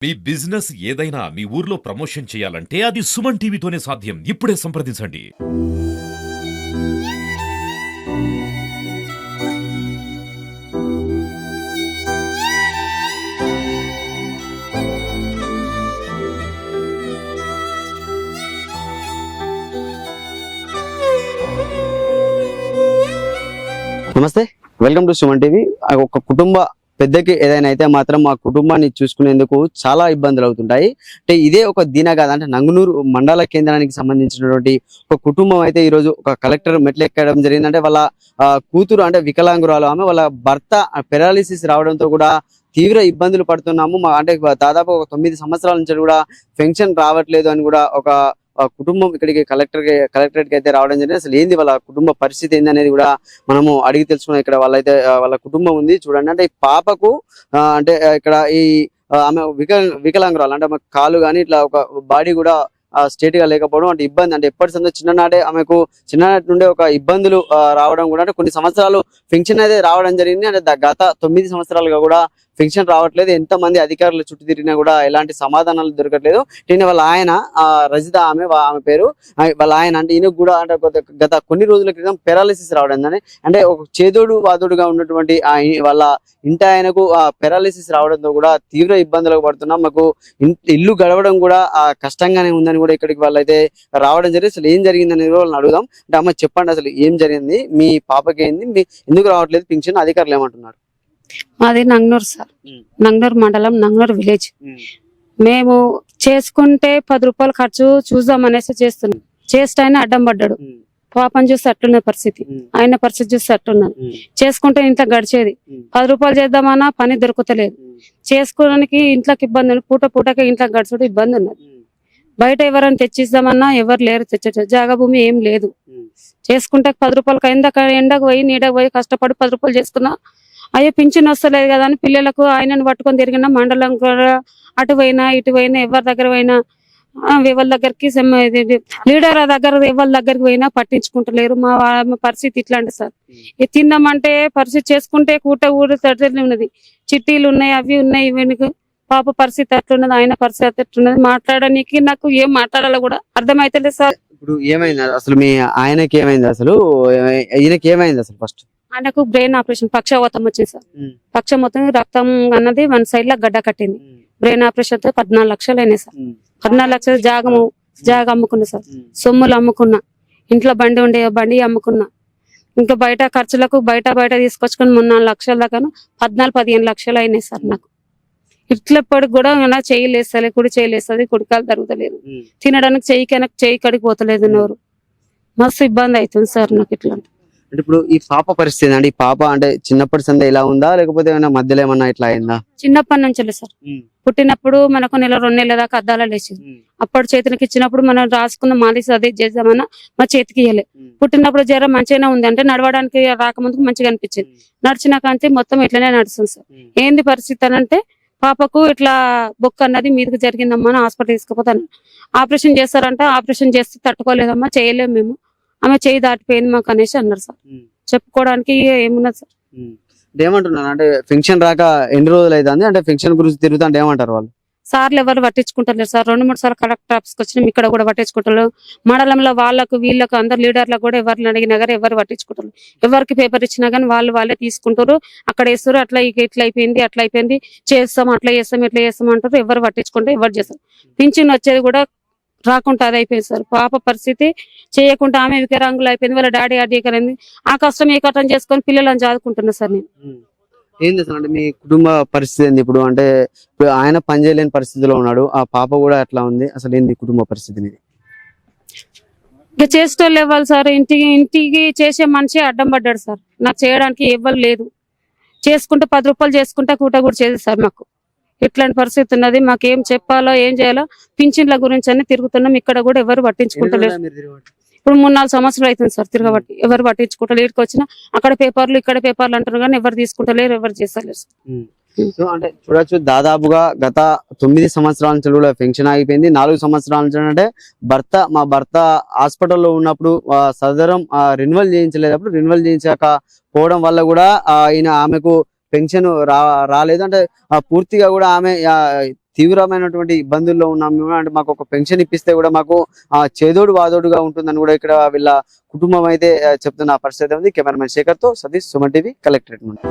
మీ business ఏదైనా మీ ఊర్లో promotion చేయాలంటే అది సుమన్ టీవీతోనే సాధ్యం. ఇప్పుడే సంప్రదించండి. నమస్తే, వెల్కమ్ టు సుమన్ టీవీ. ఒక కుటుంబ పెద్దకి ఏదైనా అయితే మాత్రం మా కుటుంబాన్ని చూసుకునేందుకు చాలా ఇబ్బందులు అవుతుంటాయి. అంటే ఇదే ఒక దీనగాథ, అంటే నంగునూరు మండల కేంద్రానికి సంబంధించినటువంటి ఒక కుటుంబం అయితే ఈ రోజు ఒక కలెక్టర్ మెట్లు ఎక్కడం జరిగింది. అంటే వాళ్ళ కూతురు అంటే వికలాంగురాలు ఆమె, వాళ్ళ భర్త పెరాలిసిస్ రావడంతో కూడా తీవ్ర ఇబ్బందులు పడుతున్నాము. అంటే దాదాపు ఒక 9 సంవత్సరాల నుంచి కూడా పెన్షన్ రావట్లేదు అని కూడా ఒక కుటుంబం ఇక్కడికి కలెక్టరేట్ కి అయితే రావడం జరిగింది. అసలు ఏంది వాళ్ళ కుటుంబ పరిస్థితి ఏంది అనేది కూడా మనము అడిగి తెలుసుకున్నాం. ఇక్కడ వాళ్ళైతే వాళ్ళ కుటుంబం ఉంది చూడండి. అంటే ఈ పాపకు అంటే ఇక్కడ ఈ ఆమె వికలాంగురాలు, అంటే ఆమె కాలు కానీ ఇట్లా ఒక బాడీ కూడా స్టేట్ గా లేకపోవడం అంటే ఇబ్బంది. అంటే ఎప్పటి సందో చిన్ననాడే ఆమెకు చిన్ననాటి నుండే ఒక ఇబ్బందులు రావడం కూడా, అంటే కొన్ని సంవత్సరాలు పెన్షన్ అయితే రావడం జరిగింది. అంటే గత 9 సంవత్సరాలుగా కూడా పెన్షన్ రావట్లేదు. ఎంత మంది అధికారులు చుట్టూ తిరిగినా కూడా ఎలాంటి సమాధానాలు దొరకట్లేదు. నేను వాళ్ళ ఆయన రజిత ఆమె పేరు, వాళ్ళ ఆయన అంటే ఈయనకు కూడా అంటే గత కొన్ని రోజుల క్రితం పెరాలిసిస్ రావడం, అంటే ఒక చేదోడు వాదోడుగా ఉన్నటువంటి వాళ్ళ ఇంటి ఆయనకు పెరాలిసిస్ రావడంతో కూడా తీవ్ర ఇబ్బందులకు పడుతున్నాం. మాకు ఇల్లు గడవడం కూడా కష్టంగానే ఉందని కూడా ఇక్కడికి వాళ్ళైతే రావడం జరిగింది. అసలు ఏం జరిగింది అనేది వాళ్ళని అడుగుదాం. అంటే అమ్మ చెప్పండి, అసలు ఏం జరిగింది, మీ పాపకి ఏంది, ఎందుకు రావట్లేదు పెన్షన్, అధికారులు ఏమంటున్నారు? మాది నంగనూరు సార్, నంగనూరు మండలం, నంగనూరు విలేజ్. మేము చేసుకుంటే 10 రూపాయలు ఖర్చు చూద్దాం అనేసి చేస్తున్నాం. చేస్తే ఆయన అడ్డం పడ్డాడు. పాపని చూస్తే అట్టున్న పరిస్థితి, ఆయన పరిస్థితి చూస్తే అట్టున్నది. చేసుకుంటే ఇంట్లో గడిచేది. 10 రూపాయలు చేద్దామన్నా పని దొరుకుతలేదు. చేసుకోవడానికి ఇంట్లోకి ఇబ్బంది, పూటకి ఇంట్లో గడిచడం ఇబ్బంది ఉన్నది. బయట ఎవరైనా తెచ్చిద్దామన్నా ఎవరు లేరు తెచ్చట, జాగా భూమి ఏం లేదు. చేసుకుంటే 10 రూపాయలకి ఎండకు పోయి నీడకు పోయి కష్టపడి 10 రూపాయలు చేసుకున్నా అయ్యో పింఛన్ వస్తలేదు కదా అని పిల్లలకు ఆయనను పట్టుకొని తిరిగిన మండలం కూడా అటు పోయినా ఇటు పోయినా ఎవరి దగ్గర పోయినా ఎవరి దగ్గరికి లీడర్ దగ్గర ఎవరి దగ్గరికి పోయినా పట్టించుకుంటలేరు. మా పరిస్థితి ఇట్లాంటి సార్. ఇది తిందామంటే పరిస్థితి చేసుకుంటే ఊరు తట్టలే ఉన్నది, చిట్టీలు ఉన్నాయి, అవి ఉన్నాయి. వెనుక పాప పరిస్థితి అట్లున్నది, ఆయన పరిస్థితి అట్లున్నది. మాట్లాడడానికి నాకు ఏం మాట్లాడాలో కూడా అర్థమైతలేదు సార్. ఇప్పుడు ఏమైంది అసలు, మీ ఆయనకి ఏమైంది, అసలు ఈయనకి ఏమైంది అసలు? ఫస్ట్ ఆయనకు బ్రెయిన్ ఆపరేషన్, పక్షవాతం వచ్చింది సార్. పక్షవాతం, రక్తం అన్నది 1 సైడ్ లా గడ్డ కట్టింది. బ్రెయిన్ ఆపరేషన్ తో 14 లక్షలు అయినాయి సార్. 14 లక్షలు జాగ అమ్ముకున్నా సార్, సొమ్ములు అమ్ముకున్నా, ఇంట్లో బండి ఉండే బండి అమ్ముకున్నా, ఇంకా బయట ఖర్చులకు బయట తీసుకొచ్చుకొని 3-4 లక్షల దాకా 14-15 లక్షలు అయినాయి సార్. నాకు ఇట్లప్పటికి కూడా నా చేయలేస్తలే, కుడి చేయలేస్తుంది, కుడికాలు జరుగుతలేదు, తినడానికి చెయ్యి కడికి పోతలేదు, నోరు మస్తు ఇబ్బంది అవుతుంది సార్ నాకు ఇట్లా. అంటే ఇప్పుడు ఈ పాప పరిస్థితి, అంటే ఈ పాప అంటే చిన్నప్పటి సందే ఇలా ఉందా, లేకపోతే ఏమైనా మధ్యలో ఏమన్నా ఇట్లా అయిందా? చిన్నప్పటి నుంచి సార్. పుట్టినప్పుడు మనకు 1-2 నెలల దాకా అద్దాల లేచింది. అప్పుడు చేతికి ఇచ్చినప్పుడు మనం రాసుకున్న మాలిష్ అదే చేద్దామన్నా మా చేతికి ఇయ్యలే. పుట్టినప్పుడు జ్వరం మంచిగానే ఉంది, అంటే నడవడానికి రాకముందుకు మంచిగా అనిపించింది. నడిచిన కాంతి మొత్తం ఇట్లనే నడుస్తుంది సార్. ఏంది పరిస్థితి అని అంటే, పాపకు ఇట్లా బొక్క అన్నది మీదకి జరిగిందమ్మా అని హాస్పిటల్ తీసుకుపోతాను. ఆపరేషన్ చేస్తారంటే ఆపరేషన్ చేస్తే తట్టుకోలేదమ్మా, చేయలేము మేము, ఆమె చేయి దాటిపోయింది మాకు అనేసి అన్నారు సార్. చెప్పుకోవడానికి ఏమున్నది సార్? ఏమంటున్నారు అంటే పెన్షన్ రాక ఎన్ని రోజులు అవుతుంది, అంటే పెన్షన్ గురించి తిరుగుతా అంటే ఏమంటారు వాళ్ళు? సార్లు ఎవరు పట్టించుకుంటలేరు సార్. 2-3 సార్లు కలెక్టర్ ఆఫీస్కి వచ్చినాం, ఇక్కడ కూడా పట్టించుకుంటారు. మండలంలో వీళ్ళకు అందరు లీడర్లకు కూడా ఎవరిని అడిగినా కానీ ఎవరు పట్టించుకుంటారు. ఎవరికి పేపర్ ఇచ్చినా కానీ వాళ్ళే తీసుకుంటారు, అక్కడ వేస్తారు. అట్లా ఇట్లా అయిపోయింది, అట్లా అయిపోయింది, చేస్తాం, అట్లా చేస్తాం, ఇట్లా చేస్తాం అంటారు. ఎవరు పట్టించుకుంటారు, ఎవరు చేస్తారు. పింఛన్ వచ్చేది కూడా రాకుండా అది అయిపోయింది సార్. పాప పరిస్థితి చేయకుండా ఆమె వికరాంగులు అయిపోయింది, వాళ్ళ డాడీ అడిగరింది. ఆ కష్టం ఏ కష్టం చేసుకొని పిల్లలను చదువుకుంటున్నా సార్ నేను. ఏంది అసలు, అంటే మీ కుటుంబ పరిస్థితి ఏంది ఇప్పుడు? అంటే ఇప్పుడు ఆయన పని చేయలేని పరిస్థితిలో ఉన్నాడు, ఆ పాప కూడా అట్లా ఉంది. అసలు ఏంది కుటుంబ పరిస్థితి? ఇక చేసేటోళ్ళు ఇవ్వాలి సార్. ఇంటికి చేసే మనిషి అడ్డం పడ్డాడు సార్. నాకు చేయడానికి ఇవ్వరు లేదు. చేసుకుంటే 10 రూపాయలు చేసుకుంటే కూడా చేసేది సార్. మాకు ఇట్లాంటి పరిస్థితి ఉన్నది. మాకేం చెప్పాలో ఏం చేయాలో పింఛన్ల గురించి అని తిరుగుతున్నాం. ఇక్కడ కూడా ఎవరు పట్టించుకుంటలేరు. ఇప్పుడు 3-4 సంవత్సరాలు అవుతుంది సార్ తిరగబట్టి, ఎవరు పట్టించుకుంటారు. ఇక్కడికి వచ్చినా అక్కడ పేపర్లు ఇక్కడ పేపర్లు అంటారు కానీ ఎవరు తీసుకుంటలేరు, ఎవరు చేస్తలేరు సార్. సో అంటే చూడొచ్చు, దాదాపుగా గత 9 సంవత్సరాల నుంచి కూడా పెన్షన్ ఆగిపోయింది. 4 సంవత్సరాల నుంచి అంటే మా భర్త హాస్పిటల్లో ఉన్నప్పుడు సదరం రెన్యువల్ చేయించలేదప్పుడు, రెన్యువల్ చేయించాక పోవడం వల్ల కూడా ఆమెకు పెన్షన్ రాలేదు. అంటే పూర్తిగా కూడా ఆమె తీవ్రమైనటువంటి ఇబ్బందుల్లో ఉన్నాం మేము, అంటే మాకు ఒక పెన్షన్ ఇప్పిస్తే కూడా మాకు చేదోడు వాదోడుగా ఉంటుందని కూడా ఇక్కడ వీళ్ళ కుటుంబం అయితే చెప్తున్న పరిస్థితి ఉంది. కెమెరామెన్ శేఖర్ తో సతీష్, సుమన్ టీవీ, కలెక్టరేట్ నుండి.